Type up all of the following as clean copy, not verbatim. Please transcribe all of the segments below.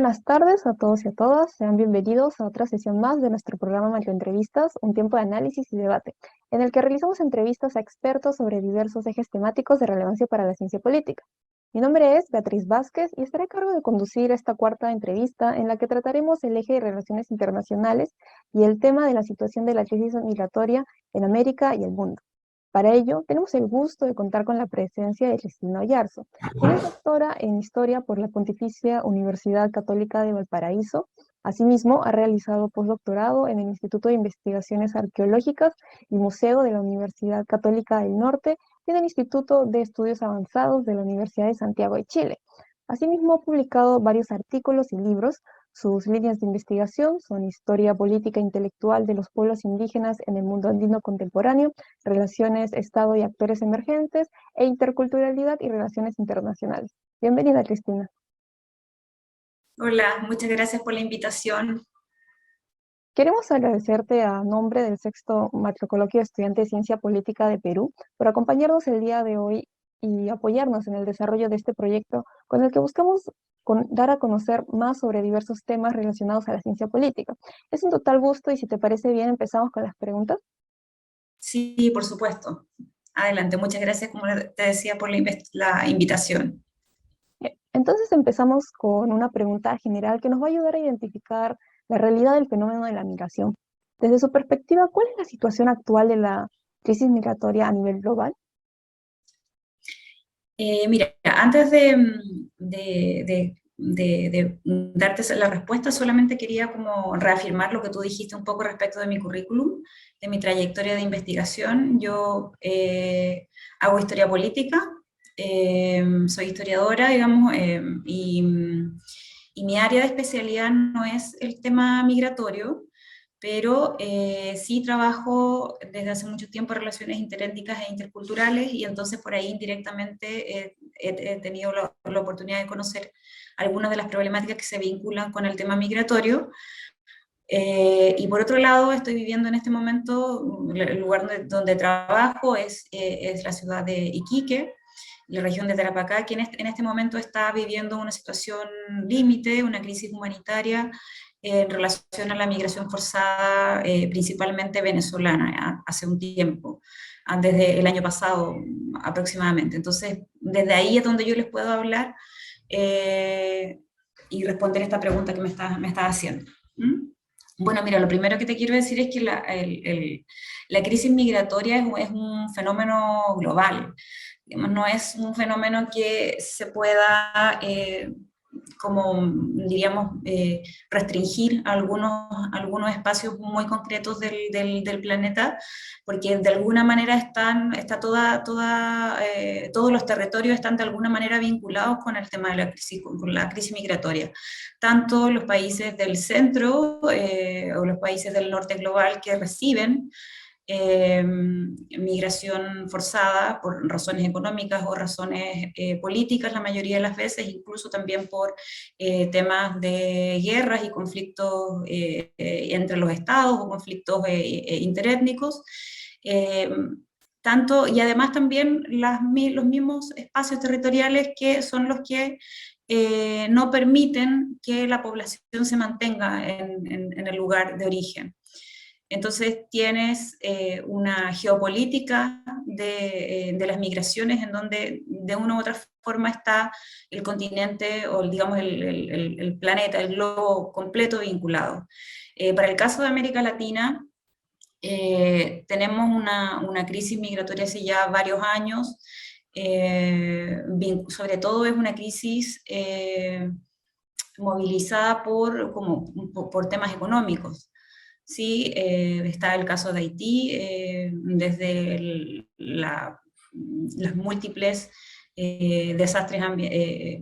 buenas tardes a todos y a todas. Sean bienvenidos a otra sesión más de nuestro programa Macroentrevistas, un tiempo de análisis y debate, en el que realizamos entrevistas a expertos sobre diversos ejes temáticos de relevancia para la ciencia política. Mi nombre es Beatriz Vázquez y estaré a cargo de conducir esta cuarta entrevista en la que trataremos el eje de relaciones internacionales y el tema de la situación de la crisis migratoria en América y el mundo. Para ello, tenemos el gusto de contar con la presencia de Cristina Oyarzo, quien es doctora en Historia por la Pontificia Universidad Católica de Valparaíso. Asimismo, ha realizado postdoctorado en el Instituto de Investigaciones Arqueológicas y Museo de la Universidad Católica del Norte y en el Instituto de Estudios Avanzados de la Universidad de Santiago de Chile. Asimismo, ha publicado varios artículos y libros. Sus líneas de investigación son historia política e intelectual de los pueblos indígenas en el mundo andino contemporáneo, relaciones, Estado y actores emergentes, e interculturalidad y relaciones internacionales. Bienvenida, Cristina. Hola, muchas gracias por la invitación. Queremos agradecerte a nombre del sexto Macrocoloquio de Estudiantes de Ciencia Política de Perú por acompañarnos el día de hoy y apoyarnos en el desarrollo de este proyecto con el que buscamos dar a conocer más sobre diversos temas relacionados a la ciencia política. Es un total gusto y si te parece bien empezamos con las preguntas. Sí, por supuesto. Adelante, muchas gracias, como te decía, por la invitación. Entonces empezamos con una pregunta general que nos va a ayudar a identificar la realidad del fenómeno de la migración. Desde su perspectiva, ¿cuál es la situación actual de la crisis migratoria a nivel global? Mira, antes de darte la respuesta, solamente quería como reafirmar lo que tú dijiste un poco respecto de mi currículum, de mi trayectoria de investigación. Yo hago historia política, soy historiadora, digamos, y mi área de especialidad no es el tema migratorio, pero sí trabajo desde hace mucho tiempo en relaciones interétnicas e interculturales y entonces por ahí indirectamente he tenido la oportunidad de conocer algunas de las problemáticas que se vinculan con el tema migratorio. Y por otro lado, estoy viviendo en este momento, el lugar donde trabajo es la ciudad de Iquique, la región de Tarapacá, que en este momento está viviendo una situación límite, una crisis humanitaria en relación a la migración forzada, principalmente venezolana, hace un tiempo, desde el año pasado aproximadamente. Entonces, desde ahí es donde yo les puedo hablar eh, y responder esta pregunta que me estás haciendo. ¿Mm? Bueno, mira, lo primero que te quiero decir es que la crisis migratoria es un fenómeno global. Digamos, no es un fenómeno que se pueda, como diríamos, restringir algunos espacios muy concretos del planeta, porque de alguna manera todos los territorios están de alguna manera vinculados con el tema de con la crisis migratoria. Tanto los países del centro o los países del norte global que reciben migración forzada por razones económicas o razones políticas la mayoría de las veces, incluso también por temas de guerras y conflictos entre los estados o conflictos interétnicos. Eh, y además también los mismos espacios territoriales que son los que no permiten que la población se mantenga en el lugar de origen. Entonces tienes una geopolítica de las migraciones en donde de una u otra forma está el continente o digamos el planeta, el globo completo vinculado. Para el caso de América Latina, tenemos una crisis migratoria hace ya varios años, sobre todo es una crisis movilizada por temas económicos. Sí, está el caso de Haití, desde los múltiples desastres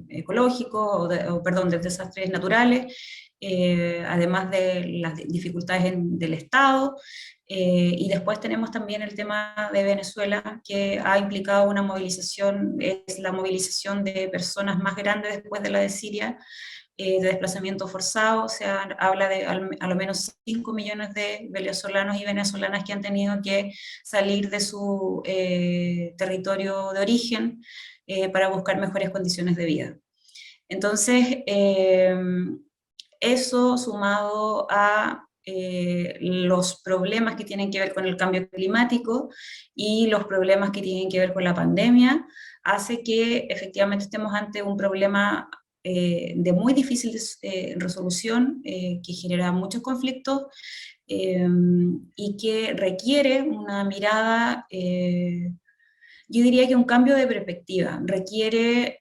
ecológicos, perdón, de desastres naturales, además de las dificultades del Estado. Y después tenemos también el tema de Venezuela, que ha implicado una movilización, es la movilización de personas más grande después de la de Siria, de desplazamiento forzado. O sea, habla de a lo menos 5 millones de venezolanos y venezolanas que han tenido que salir de su territorio de origen para buscar mejores condiciones de vida. Entonces, Eso sumado a los problemas que tienen que ver con el cambio climático y los problemas que tienen que ver con la pandemia, hace que efectivamente estemos ante un problema de muy difícil resolución, que genera muchos conflictos y que requiere una mirada, yo diría que un cambio de perspectiva, requiere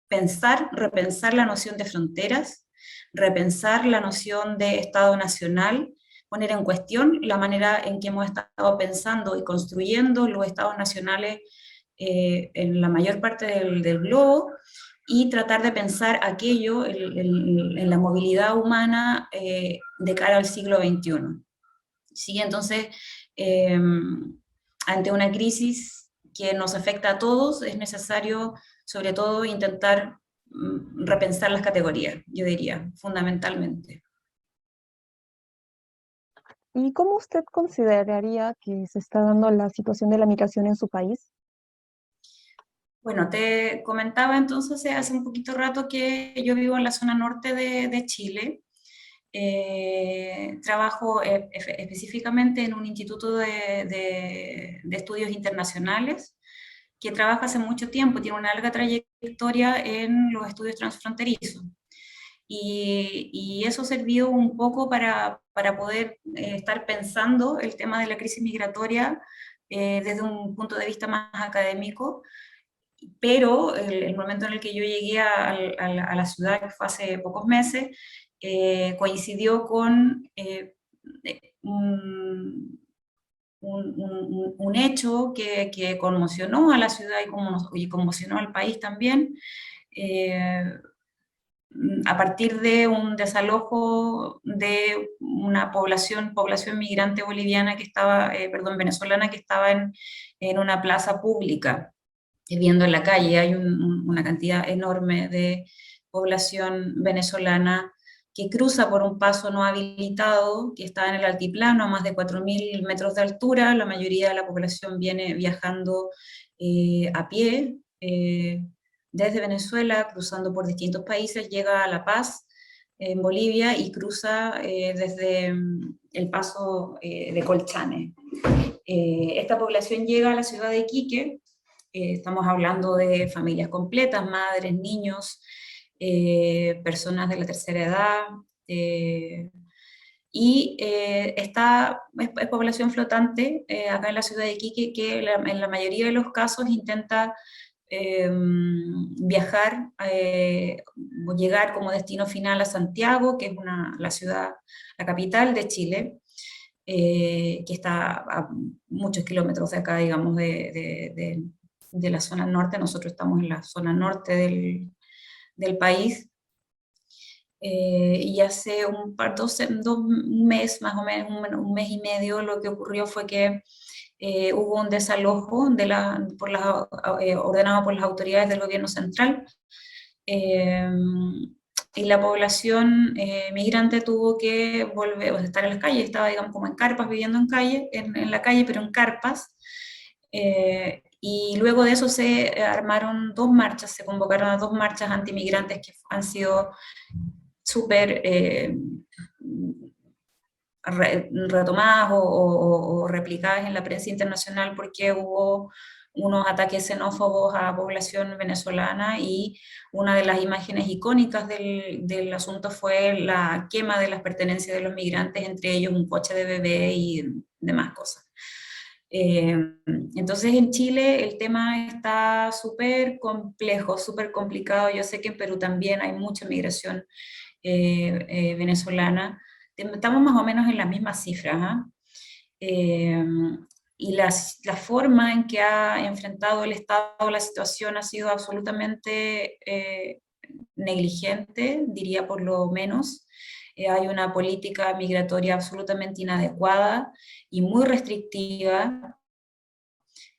repensar la noción de fronteras, repensar la noción de Estado nacional, poner en cuestión la manera en que hemos estado pensando y construyendo los Estados nacionales en la mayor parte del globo, y tratar de pensar aquello en la movilidad humana de cara al siglo XXI. ¿Sí? Entonces, eh, ante una crisis que nos afecta a todos, es necesario, sobre todo, intentar repensar las categorías, yo diría, fundamentalmente. ¿Y cómo usted consideraría que se está dando la situación de la migración en su país? Bueno, te comentaba entonces hace un poquito rato que yo vivo en la zona norte de Chile. Trabajo específicamente en un instituto de estudios internacionales que trabaja hace mucho tiempo, tiene una larga trayectoria en los estudios transfronterizos. Y eso sirvió un poco para poder estar pensando el tema de la crisis migratoria desde un punto de vista más académico, pero el momento en el que yo llegué a la ciudad, que fue hace pocos meses, coincidió con un, un hecho que conmocionó a la ciudad y conmocionó al país también, eh, a partir de un desalojo de una población migrante boliviana que estaba, perdón, venezolana, que estaba en una plaza pública viviendo en la calle. Hay una cantidad enorme de población venezolana que cruza por un paso no habilitado, que está en el altiplano a más de 4.000 metros de altura. La mayoría de la población viene viajando a pie desde Venezuela, cruzando por distintos países, llega a La Paz, en Bolivia, y cruza desde el paso de Colchane. Esta población llega a la ciudad de Iquique. Estamos hablando de familias completas, madres, niños, personas de la tercera edad, y es población flotante acá en la ciudad de Iquique, que en la mayoría de los casos intenta viajar, llegar como destino final a Santiago, que es la ciudad, la capital de Chile, que está a muchos kilómetros de acá, digamos, de la zona norte. Nosotros estamos en la zona norte del país. Y hace un mes, más o menos, un mes y medio, lo que ocurrió fue que hubo un desalojo ordenado por las autoridades del gobierno central, eh, y la población migrante tuvo que volver, o sea, estar en las calles. Estaba, digamos, como en carpas, viviendo en la calle, pero en carpas. Y luego de eso se armaron dos marchas, se convocaron a dos marchas antimigrantes que han sido súper retomadas o replicadas en la prensa internacional, porque hubo unos ataques xenófobos a población venezolana, y una de las imágenes icónicas del asunto fue la quema de las pertenencias de los migrantes, entre ellos un coche de bebé y demás cosas. Eh, entonces en Chile el tema está súper complejo, súper complicado. Yo sé que en Perú también hay mucha migración venezolana. Estamos más o menos en las mismas cifras, ¿ah? Eh, y la forma en que ha enfrentado el Estado la situación ha sido absolutamente negligente, diría por lo menos. Hay una política migratoria absolutamente inadecuada y muy restrictiva,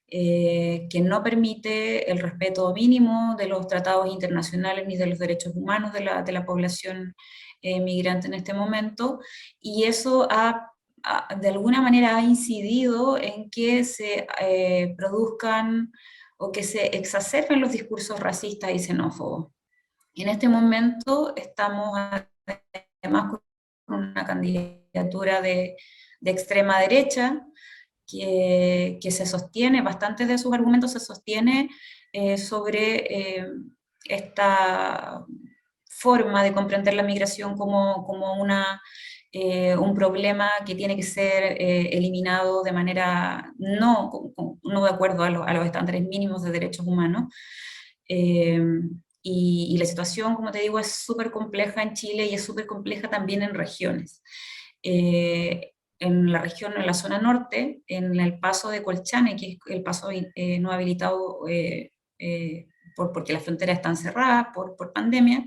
que no permite el respeto mínimo de los tratados internacionales ni de los derechos humanos de la población migrante en este momento, y eso de alguna manera ha incidido en que se produzcan o que se exacerben los discursos racistas y xenófobos. En este momento estamos además candidatura de extrema derecha, que se sostiene, bastantes de sus argumentos se sostiene sobre esta forma de comprender la migración como un problema que tiene que ser eliminado de manera no de acuerdo a los estándares mínimos de derechos humanos. Eh, y la situación, como te digo, es súper compleja en Chile y es súper compleja también en regiones. En la región, en la zona norte, en el paso de Colchane, que es el paso no habilitado porque las fronteras están cerradas por pandemia,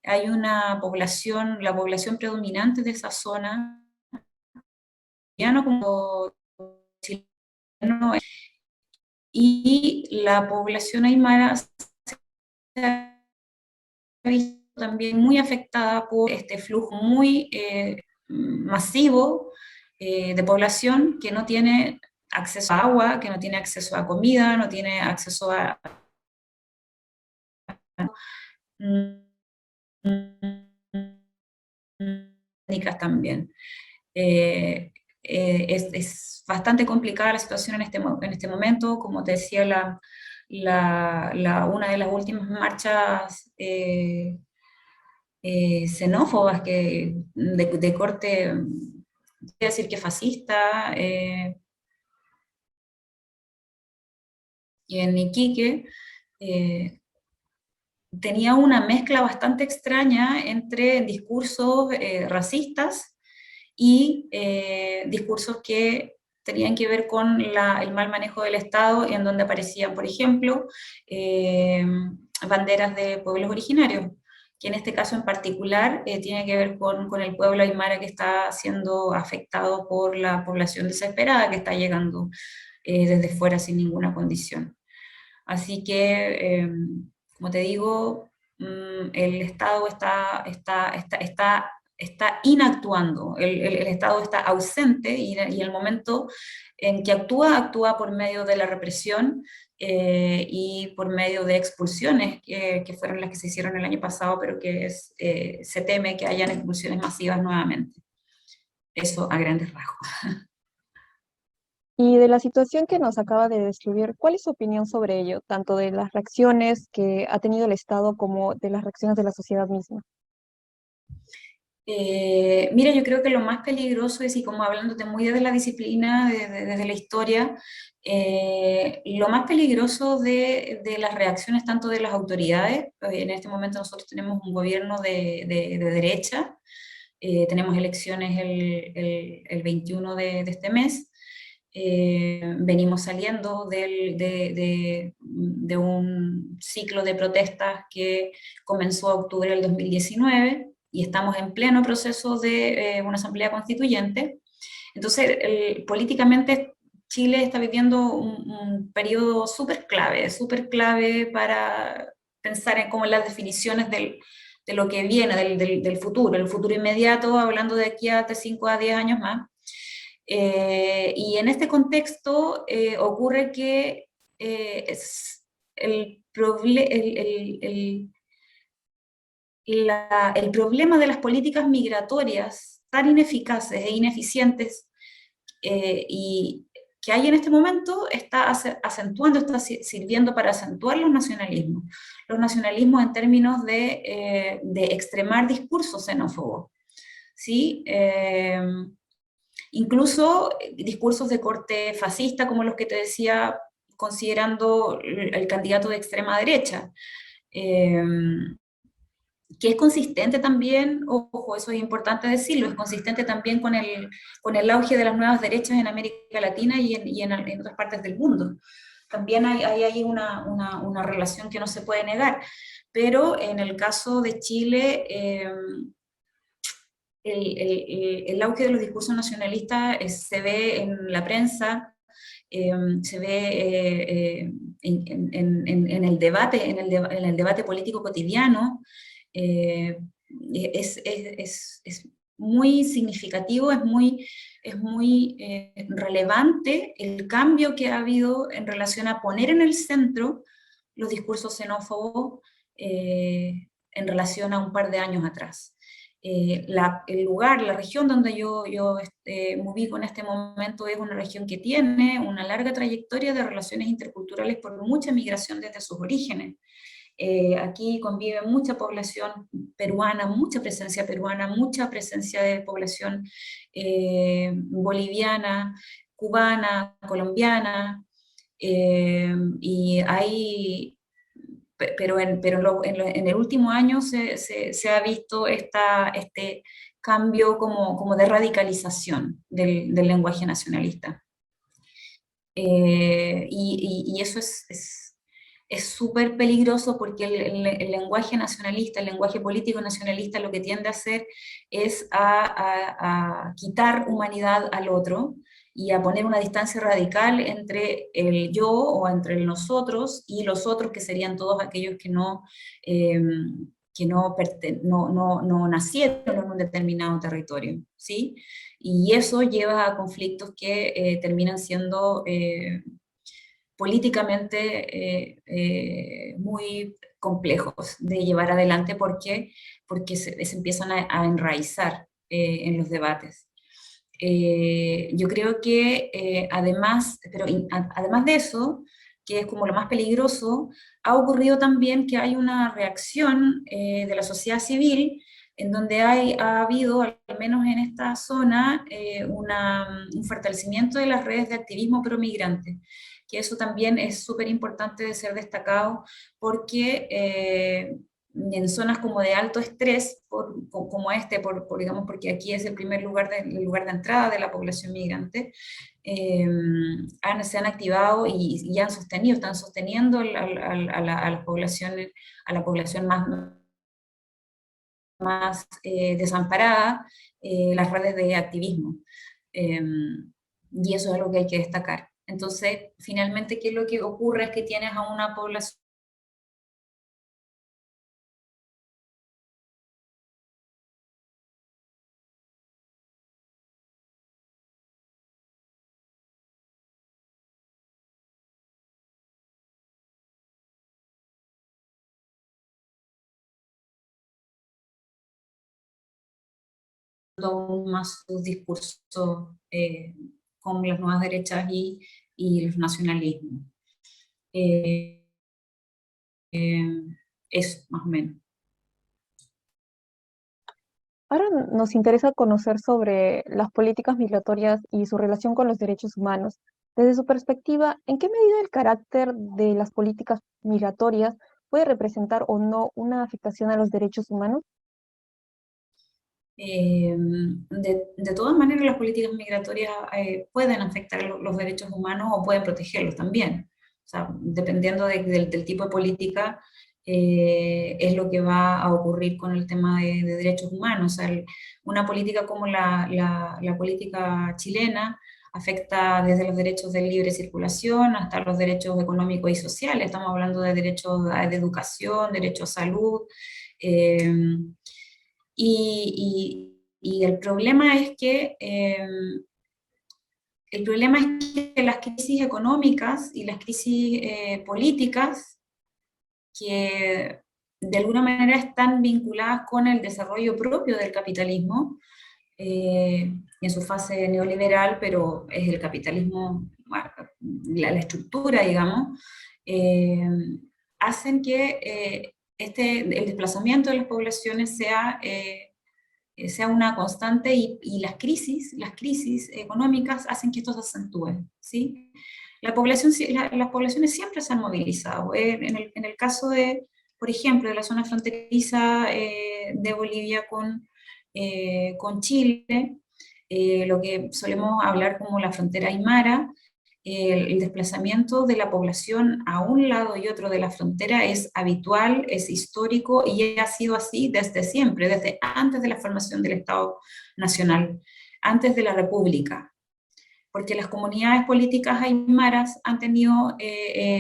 hay una población, la población predominante de esa zona, ya no como chileno, y la población aymara se ha visto también muy afectada por este flujo muy masivo de población que no tiene acceso a agua, que no tiene acceso a comida, no tiene acceso a también. Es bastante complicada la situación en este momento. Como te decía, una de las últimas marchas xenófobas de corte, voy a decir que fascista, y en Iquique, tenía una mezcla bastante extraña entre discursos racistas y discursos que tenían que ver con el mal manejo del Estado, en donde aparecían, por ejemplo, banderas de pueblos originarios, que en este caso en particular tiene que ver con el pueblo aymara que está siendo afectado por la población desesperada que está llegando desde fuera sin ninguna condición. Así que, como te digo, el Estado está inactuando, el Estado está ausente y el momento en que actúa por medio de la represión y por medio de expulsiones que fueron las que se hicieron el año pasado, pero que se teme que hayan expulsiones masivas nuevamente. Eso a grandes rasgos. Y de la situación que nos acaba de describir, ¿cuál es su opinión sobre ello, tanto de las reacciones que ha tenido el Estado como de las reacciones de la sociedad misma? Mira, yo creo que lo más peligroso es, y como hablándote muy desde la disciplina, desde la historia, lo más peligroso de las reacciones tanto de las autoridades, en este momento nosotros tenemos un gobierno de derecha, tenemos elecciones el 21 de este mes, venimos saliendo de un ciclo de protestas que comenzó en octubre del 2019 y estamos en pleno proceso de una asamblea constituyente. Entonces, políticamente Chile está viviendo un periodo súper clave para pensar en cómo las definiciones de lo que viene, del futuro, el futuro inmediato, hablando de aquí a 5 a 10 años más. Y en este contexto ocurre que el, el problema de las políticas migratorias tan ineficaces e ineficientes y que hay en este momento está acentuando, está sirviendo para acentuar los nacionalismos. Los nacionalismos en términos de extremar discursos xenófobos. ¿Sí? Incluso discursos de corte fascista, como los que te decía, considerando el candidato de extrema derecha, que es consistente también, ojo, eso es importante decirlo, es consistente también con el auge de las nuevas derechas en América Latina y en otras partes del mundo. También hay ahí una relación que no se puede negar, pero en el caso de Chile, el auge de los discursos nacionalistas se ve en la prensa, se ve en el debate, en el debate político cotidiano. Es muy significativo, es muy relevante el cambio que ha habido en relación a poner en el centro los discursos xenófobos en relación a un par de años atrás. el lugar, la región donde yo me ubico en este momento es una región que tiene una larga trayectoria de relaciones interculturales por mucha migración desde sus orígenes. Aquí convive mucha población peruana, mucha presencia de población boliviana, cubana, colombiana, y hay, pero en el último año se ha visto este cambio como de radicalización del lenguaje nacionalista. Y eso es súper peligroso porque el lenguaje nacionalista, el lenguaje político nacionalista, lo que tiende a hacer es a quitar humanidad al otro y a poner una distancia radical entre el yo o entre el nosotros y los otros, que serían todos aquellos eh, que no nacieron en un determinado territorio, ¿sí? Y eso lleva a conflictos que terminan siendo políticamente muy complejos de llevar adelante porque se empiezan a enraizar en los debates. Yo creo que además, además de eso, que es como lo más peligroso, ha ocurrido también que hay una reacción de la sociedad civil en donde ha habido, al menos en esta zona, un fortalecimiento de las redes de activismo pro-migrante, que eso también es súper importante de ser destacado porque en zonas como de alto estrés, como digamos, porque aquí es el primer lugar el lugar de entrada de la población migrante, eh, se han activado y han sostenido, están sosteniendo a la población más desamparada, las redes de activismo. Eh, y eso es algo que hay que destacar. Entonces, finalmente, ¿qué es lo que ocurre? Es que tienes a una población aún más sus discursos con las nuevas derechas y los nacionalismos. Eh, eso, más o menos. Ahora nos interesa conocer sobre las políticas migratorias y su relación con los derechos humanos. Desde su perspectiva, ¿en qué medida el carácter de las políticas migratorias puede representar o no una afectación a los derechos humanos? De todas maneras, las políticas migratorias pueden afectar los derechos humanos o pueden protegerlos también. O sea, dependiendo del tipo de política, es lo que va a ocurrir con el tema de derechos humanos. O sea, una política como la política chilena afecta desde los derechos de libre circulación hasta los derechos económicos y sociales. Estamos hablando de derechos de educación, derechos a salud. eh, y el problema es que las crisis económicas y las crisis políticas, que de alguna manera están vinculadas con el desarrollo propio del capitalismo, en su fase neoliberal, pero es el capitalismo, bueno, la estructura, digamos, eh, hacen que el desplazamiento de las poblaciones sea una constante y las crisis económicas hacen que esto se acentúe, ¿sí? Las poblaciones siempre se han movilizado. En el caso por ejemplo, de la zona fronteriza de Bolivia con Chile, lo que solemos hablar como la frontera aymara, el desplazamiento de la población a un lado y otro de la frontera es habitual, es histórico y ha sido así desde siempre, desde antes de la formación del Estado Nacional, antes de la República, porque las comunidades políticas aymaras han tenido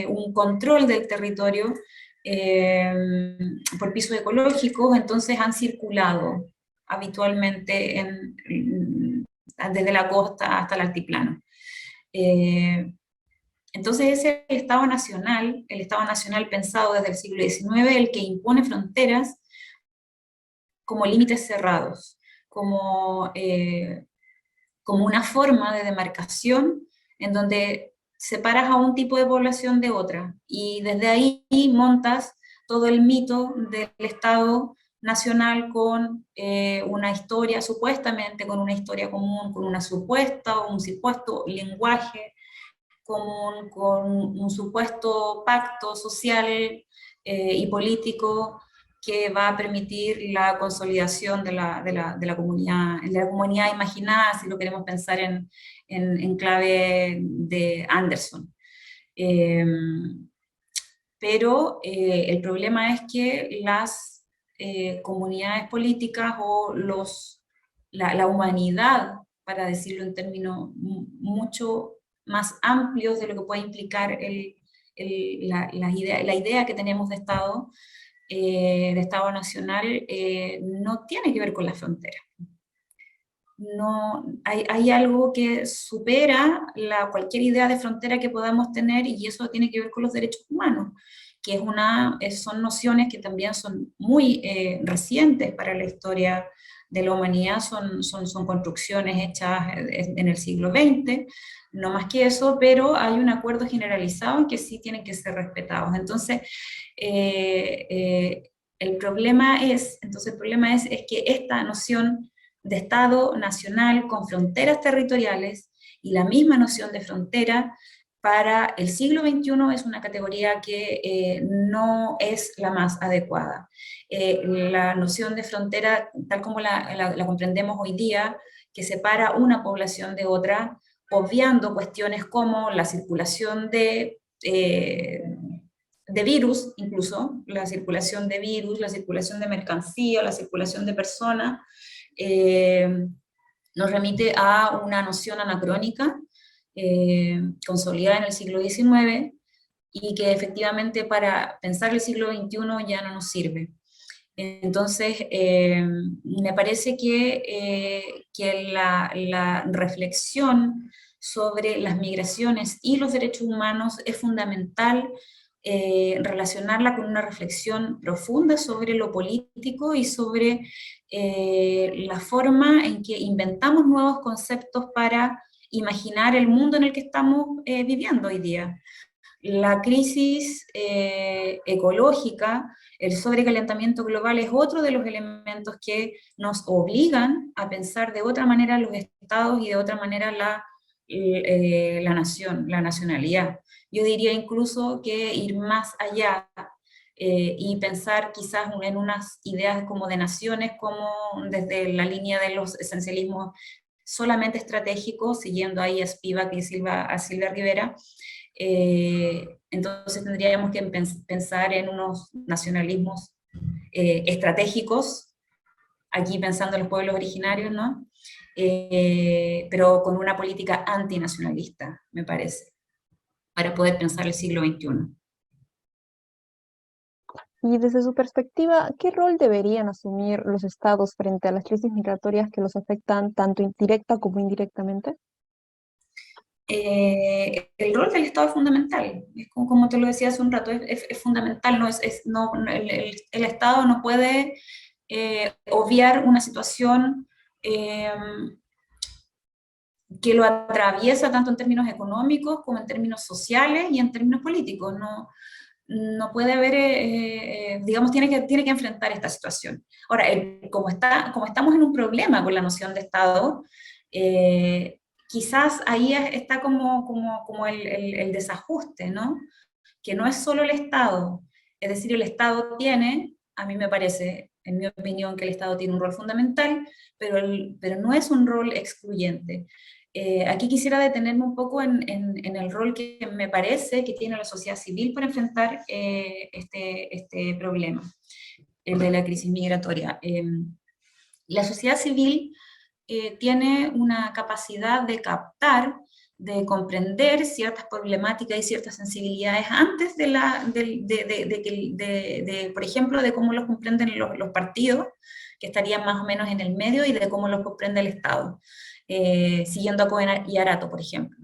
un control del territorio eh, por pisos ecológicos, entonces han circulado habitualmente desde la costa hasta el altiplano. Eh, entonces ese es el Estado nacional pensado desde el siglo XIX, el que impone fronteras como límites cerrados, como, como una forma de demarcación en donde separas a un tipo de población de otra, y desde ahí montas todo el mito del Estado nacional con una historia, supuestamente con una historia común, con una supuesta o un supuesto lenguaje común, con un supuesto pacto social y político que va a permitir la consolidación de la comunidad imaginada, si lo queremos pensar en clave de Anderson. Eh, pero el problema es que las comunidades políticas o la humanidad, para decirlo en términos mucho más amplios de lo que puede implicar la idea que tenemos de Estado nacional, no tiene que ver con la frontera. No, hay algo que supera cualquier idea de frontera que podamos tener, y eso tiene que ver con los derechos humanos, que son nociones que también son muy recientes para la historia de la humanidad, son construcciones hechas en el siglo XX, no más que eso, pero hay un acuerdo generalizado en que sí tienen que ser respetados. Entonces, el problema es que esta noción de Estado nacional con fronteras territoriales y la misma noción de frontera para el siglo XXI es una categoría que no es la más adecuada. La noción de frontera, tal como la comprendemos hoy día, que separa una población de otra, obviando cuestiones como la circulación de virus, incluso la circulación de virus, la circulación de mercancía, la circulación de personas, eh, nos remite a una noción anacrónica, consolidada en el siglo XIX, y que efectivamente para pensar el siglo XXI ya no nos sirve. Entonces, me parece que la reflexión sobre las migraciones y los derechos humanos es fundamental, relacionarla con una reflexión profunda sobre lo político y sobre la forma en que inventamos nuevos conceptos para imaginar el mundo en el que estamos viviendo hoy día. La crisis ecológica, el sobrecalentamiento global es otro de los elementos que nos obligan a pensar de otra manera los estados y de otra manera la nación, la nacionalidad. Yo diría incluso que ir más allá y pensar quizás en unas ideas como de naciones, como desde la línea de los esencialismos solamente estratégicos, siguiendo ahí a Spivak y a Silvia Rivera. Entonces tendríamos que pensar en unos nacionalismos estratégicos, aquí pensando en los pueblos originarios, ¿no? Pero con una política antinacionalista, me parece, para poder pensar el siglo XXI. Y desde su perspectiva, ¿qué rol deberían asumir los estados frente a las crisis migratorias que los afectan tanto directa como indirectamente? El rol del Estado es fundamental, es como te lo decía hace un rato, es fundamental, el Estado no puede obviar una situación que lo atraviesa tanto en términos económicos como en términos sociales y en términos políticos. No puede haber, digamos, tiene que enfrentar esta situación. Ahora, como estamos en un problema con la noción de Estado, quizás ahí está como el desajuste, ¿no? Que no es solo el Estado, es decir, el Estado tiene, a mí me parece, en mi opinión, que el Estado tiene un rol fundamental, pero no es un rol excluyente. Aquí quisiera detenerme un poco en el rol que me parece que tiene la sociedad civil para enfrentar este problema, el de la crisis migratoria. La sociedad civil tiene una capacidad de captar, de comprender ciertas problemáticas y ciertas sensibilidades antes por ejemplo, de cómo los comprenden los partidos, que estarían más o menos en el medio, y de cómo los comprende el Estado, siguiendo a Cohen y Arato, por ejemplo.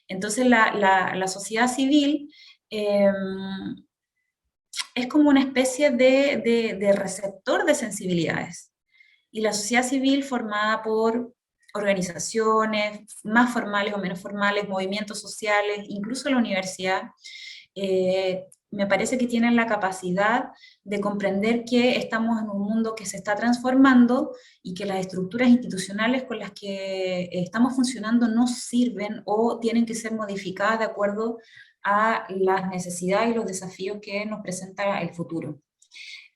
Entonces, la sociedad civil es como una especie de receptor de sensibilidades. y la sociedad civil formada por organizaciones más formales o menos formales, movimientos sociales, incluso la universidad, me parece que tienen la capacidad de comprender que estamos en un mundo que se está transformando y que las estructuras institucionales con las que estamos funcionando no sirven o tienen que ser modificadas de acuerdo a las necesidades y los desafíos que nos presenta el futuro.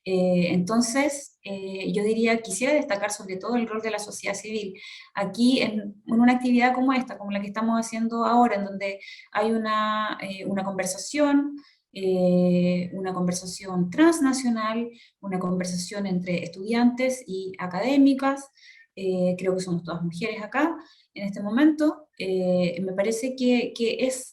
Entonces, yo diría, quisiera destacar sobre todo el rol de la sociedad civil. Aquí, en una actividad como esta, como la que estamos haciendo ahora, en donde hay una conversación transnacional, una conversación entre estudiantes y académicas, creo que somos todas mujeres acá en este momento, me parece que es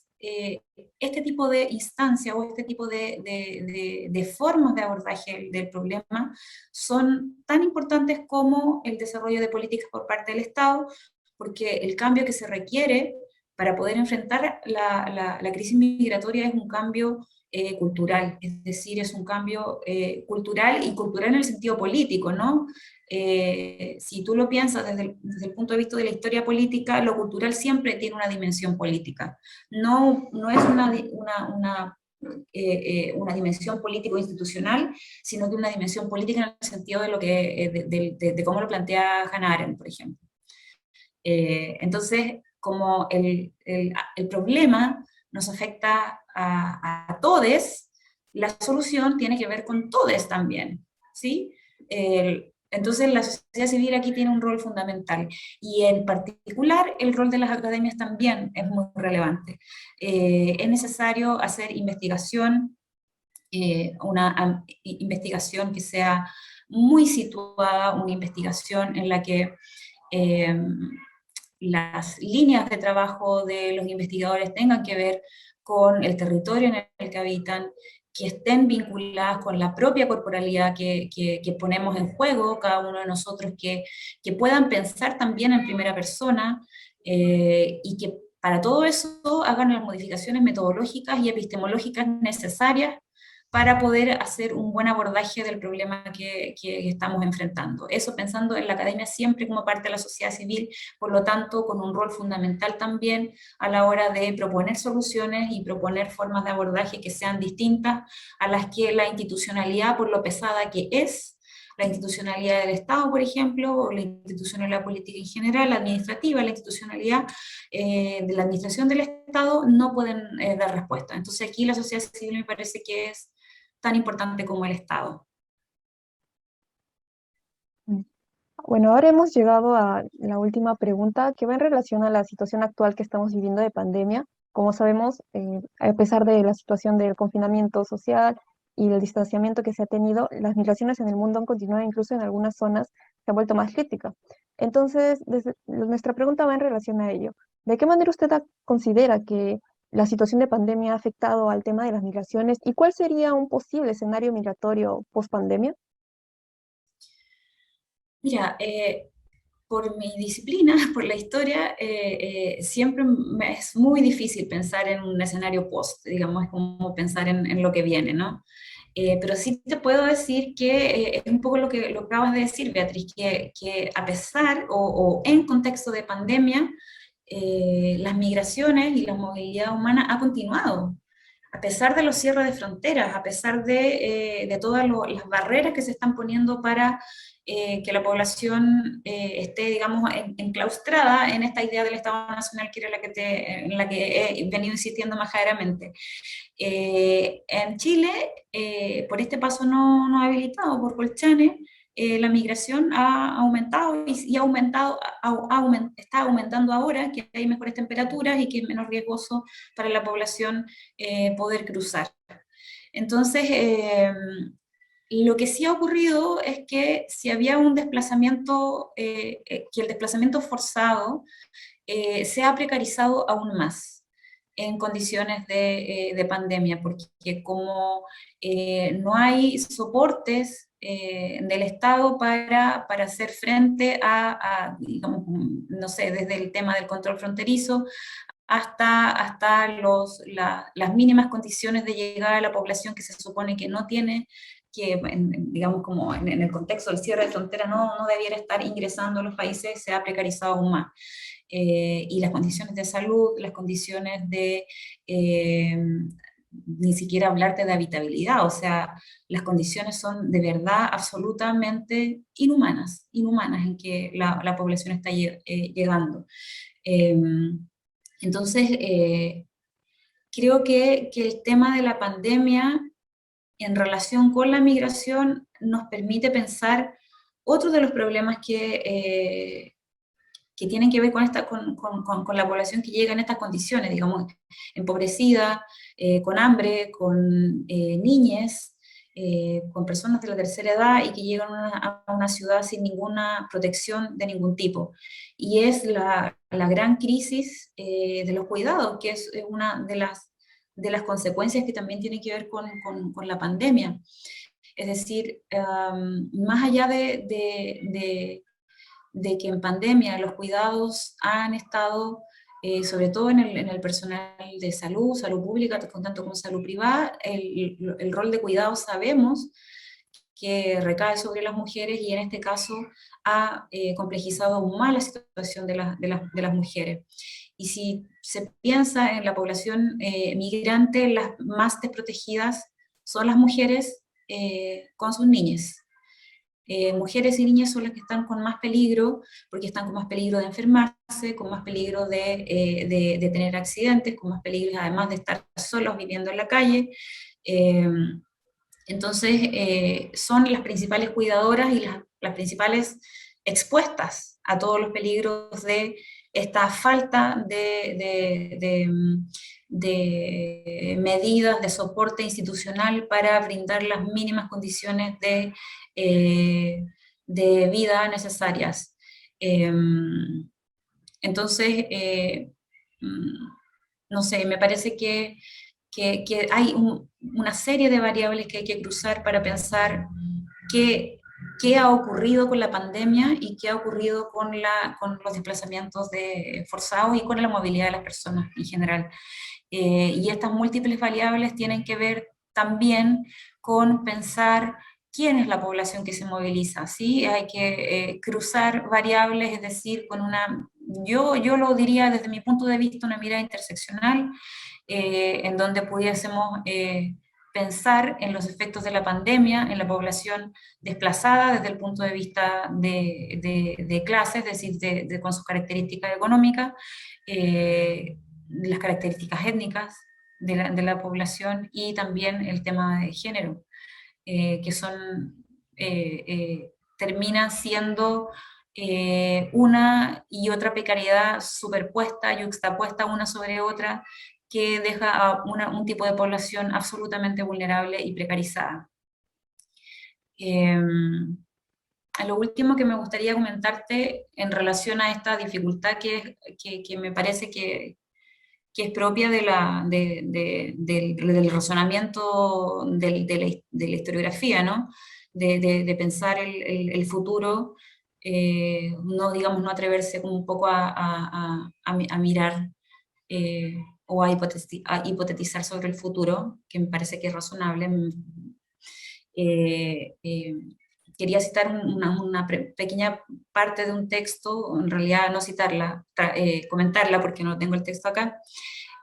este tipo de instancia o este tipo de formas de abordaje del problema son tan importantes como el desarrollo de políticas por parte del Estado, porque el cambio que se requiere para poder enfrentar la crisis migratoria es un cambio cultural, es decir, es un cambio cultural y cultural en el sentido político, ¿no? Si tú lo piensas desde el punto de vista de la historia política, lo cultural siempre tiene una dimensión política. No es una dimensión político-institucional, sino que una dimensión política en el sentido de, lo que, de cómo lo plantea Hannah Arendt, por ejemplo. Entonces, como el problema nos afecta a todos, la solución tiene que ver con todos también, ¿sí? Entonces la sociedad civil aquí tiene un rol fundamental y en particular el rol de las academias también es muy relevante. Es necesario hacer investigación, una investigación que sea muy situada, una investigación en la que eh, las líneas de trabajo de los investigadores tengan que ver con el territorio en el que habitan, que estén vinculadas con la propia corporalidad que ponemos en juego cada uno de nosotros, que puedan pensar también en primera persona y que para todo eso hagan las modificaciones metodológicas y epistemológicas necesarias para poder hacer un buen abordaje del problema que estamos enfrentando. Eso pensando en la academia siempre como parte de la sociedad civil, por lo tanto, con un rol fundamental también a la hora de proponer soluciones y proponer formas de abordaje que sean distintas a las que la institucionalidad, por lo pesada que es, la institucionalidad del Estado, por ejemplo, o la institucionalidad política en general, la administrativa, la institucionalidad de la administración del Estado, no pueden dar respuesta. Entonces aquí la sociedad civil me parece que es tan importante como el Estado. Mm. Bueno, ahora hemos llegado a la última pregunta que va en relación a la situación actual que estamos viviendo de pandemia. Como sabemos, a pesar de la situación del confinamiento social y el distanciamiento que se ha tenido, las migraciones en el mundo han continuado, incluso en algunas zonas se han vuelto más críticas. Entonces, nuestra pregunta va en relación a ello. ¿De qué manera usted considera que la situación de pandemia ha afectado al tema de las migraciones y cuál sería un posible escenario migratorio post pandemia? Mira, por mi disciplina, por la historia, siempre me es muy difícil pensar en un escenario post, digamos, es como pensar en lo que viene, ¿no? Pero sí te puedo decir que es un poco lo que acabas de decir, Beatriz, que a pesar o en contexto de pandemia, las migraciones y la movilidad humana ha continuado. A pesar de los cierres de fronteras, a pesar de todas las barreras que se están poniendo para que la población esté, digamos, enclaustrada en esta idea del Estado Nacional, que era en la que he venido insistiendo majaderamente. En Chile, por este paso no habilitado por Colchane, la migración ha aumentado y está aumentando ahora que hay mejores temperaturas y que es menos riesgoso para la población poder cruzar. Entonces, lo que sí ha ocurrido es que si había un desplazamiento, que el desplazamiento forzado se ha precarizado aún más en condiciones de pandemia, porque como no hay soportes del Estado para hacer frente digamos, no sé, desde el tema del control fronterizo hasta las mínimas condiciones de llegar a la población que se supone que no tiene digamos, como en el contexto del cierre de frontera no debiera estar ingresando a los países, se ha precarizado aún más. Y las condiciones de salud, las condiciones de, ni siquiera hablarte de habitabilidad, o sea, las condiciones son de verdad absolutamente inhumanas en que la población está llegando. Entonces, creo que el tema de la pandemia en relación con la migración nos permite pensar otro de los problemas que tienen que ver con la población que llega en estas condiciones, digamos, empobrecida, con hambre, con niñes, con personas de la tercera edad y que llegan a una ciudad sin ninguna protección de ningún tipo. Y es la gran crisis de los cuidados, que es una de las consecuencias que también tiene que ver con la pandemia. Es decir, más allá de que en pandemia los cuidados han estado, sobre todo en el personal de salud pública, tanto como salud privada, el rol de cuidado sabemos que recae sobre las mujeres y en este caso ha complejizado aún más la situación de las mujeres. Y si se piensa en la población migrante, las más desprotegidas son las mujeres con sus niñas. Mujeres y niñas son las que están con más peligro, porque están con más peligro de enfermarse, con más peligro de tener accidentes, con más peligro además de estar solos viviendo en la calle. Entonces, son las principales cuidadoras y las principales expuestas a todos los peligros de esta falta de medidas de soporte institucional para brindar las mínimas condiciones de vida necesarias. Entonces, no sé, me parece que hay una serie de variables que hay que cruzar para pensar qué ha ocurrido con la pandemia y qué ha ocurrido con los desplazamientos forzados y con la movilidad de las personas en general. Y estas múltiples variables tienen que ver también con pensar quién es la población que se moviliza, ¿sí? Hay que cruzar variables, es decir, yo lo diría desde mi punto de vista, una mirada interseccional, en donde pudiésemos pensar en los efectos de la pandemia en la población desplazada desde el punto de vista de clase, es decir, con sus características económicas, las características étnicas de la población y también el tema de género, que terminan siendo una y otra precariedad superpuesta, yuxtapuesta una sobre otra, que deja a un tipo de población absolutamente vulnerable y precarizada. A lo último que me gustaría comentarte en relación a esta dificultad que me parece que es propia del razonamiento de la historiografía, ¿no? De pensar el futuro, no, digamos, no atreverse como un poco a mirar o a hipotetizar sobre el futuro, que me parece que es razonable. Eh, eh, Quería citar una pequeña parte de un texto, en realidad no citarla, comentarla porque no tengo el texto acá,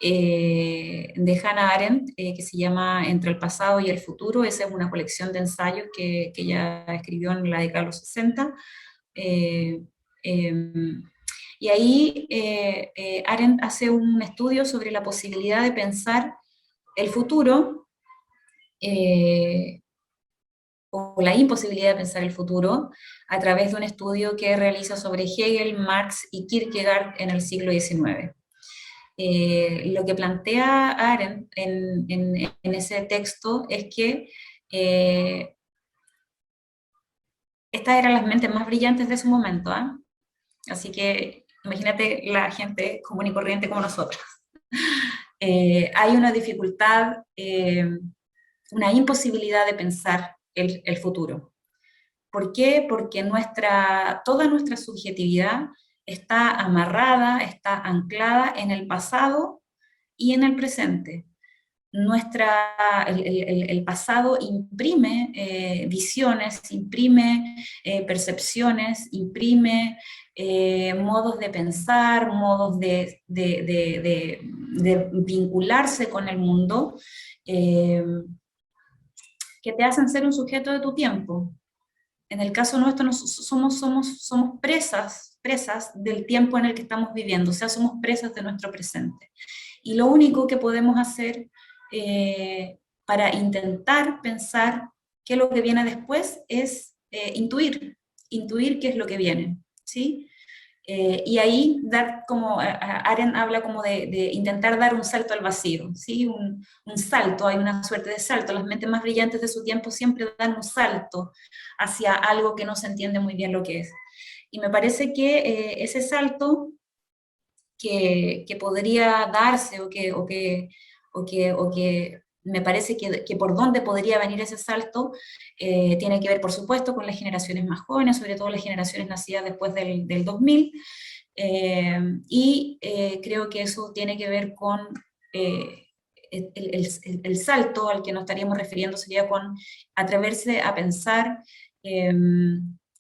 de Hannah Arendt, que se llama Entre el pasado y el futuro. Esa es una colección de ensayos que ella escribió en la década de los 60. eh, y ahí Arendt hace un estudio sobre la posibilidad de pensar el futuro, o la imposibilidad de pensar el futuro, a través de un estudio que realiza sobre Hegel, Marx y Kierkegaard en el siglo XIX. Lo que plantea Arendt en ese texto es que estas eran las mentes más brillantes de su momento, ¿eh? Así que imagínate la gente común y corriente como nosotros. Hay una dificultad, una imposibilidad de pensar el futuro. ¿Por qué? Porque toda nuestra subjetividad está amarrada, está anclada en el pasado y en el presente. el pasado imprime visiones, imprime percepciones, imprime modos de pensar, modos de vincularse con el mundo, eh, que te hacen ser un sujeto de tu tiempo. En el caso nuestro somos presas del tiempo en el que estamos viviendo, o sea, somos presas de nuestro presente. Y lo único que podemos hacer para intentar pensar qué es lo que viene después es intuir qué es lo que viene, ¿sí? Y ahí dar como, Arendt habla como de intentar dar un salto al vacío, ¿sí? Un salto, hay una suerte de salto. Las mentes más brillantes de su tiempo siempre dan un salto hacia algo que no se entiende muy bien lo que es. Y me parece que ese salto que podría darse o que me parece que por dónde podría venir ese salto tiene que ver, por supuesto, con las generaciones más jóvenes, sobre todo las generaciones nacidas después del 2000, creo que eso tiene que ver con el salto al que nos estaríamos refiriendo sería con atreverse a pensar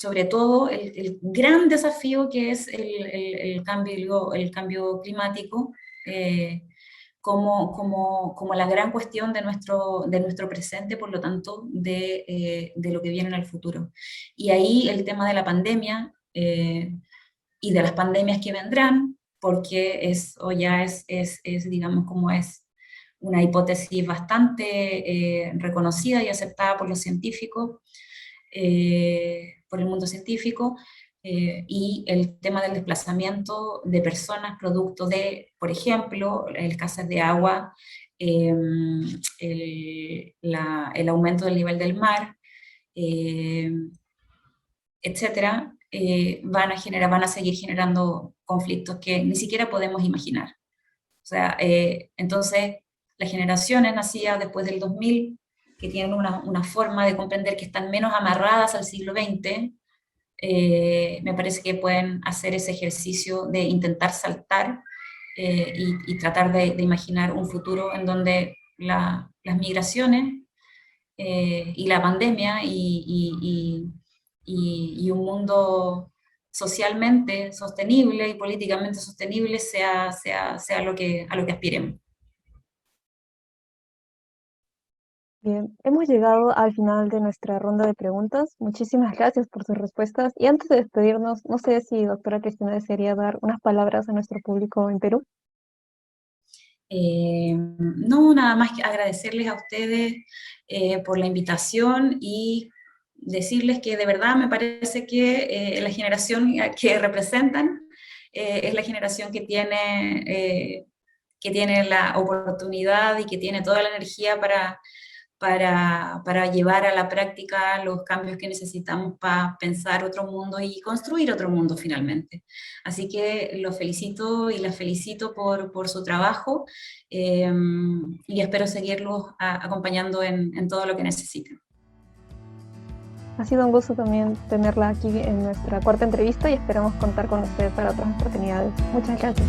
sobre todo el gran desafío que es el cambio climático, como la gran cuestión de nuestro presente, por lo tanto, de lo que viene en el futuro. Y ahí el tema de la pandemia y de las pandemias que vendrán, porque digamos, como es una hipótesis bastante reconocida y aceptada por los científicos, por el mundo científico, y el tema del desplazamiento de personas producto de, por ejemplo, el escasez de agua, el aumento del nivel del mar, eh, etcétera, van a seguir generando conflictos que ni siquiera podemos imaginar. O sea, entonces, las generaciones nacidas después del 2000, que tienen una forma de comprender que están menos amarradas al siglo XX, me parece que pueden hacer ese ejercicio de intentar saltar y tratar de imaginar un futuro en donde las migraciones y la pandemia y un mundo socialmente sostenible y políticamente sostenible sea a lo que aspiremos. Bien, hemos llegado al final de nuestra ronda de preguntas. Muchísimas gracias por sus respuestas. Y antes de despedirnos, no sé si doctora Cristina desearía dar unas palabras a nuestro público en Perú. No, nada más que agradecerles a ustedes por la invitación y decirles que de verdad me parece que la generación que representan es la generación que tiene la oportunidad y que tiene toda la energía para llevar a la práctica los cambios que necesitamos para pensar otro mundo y construir otro mundo finalmente. Así que los felicito y las felicito por su trabajo y espero seguirlos acompañando en todo lo que necesiten. Ha sido un gusto también tenerla aquí en nuestra cuarta entrevista y esperamos contar con usted para otras oportunidades. Muchas gracias.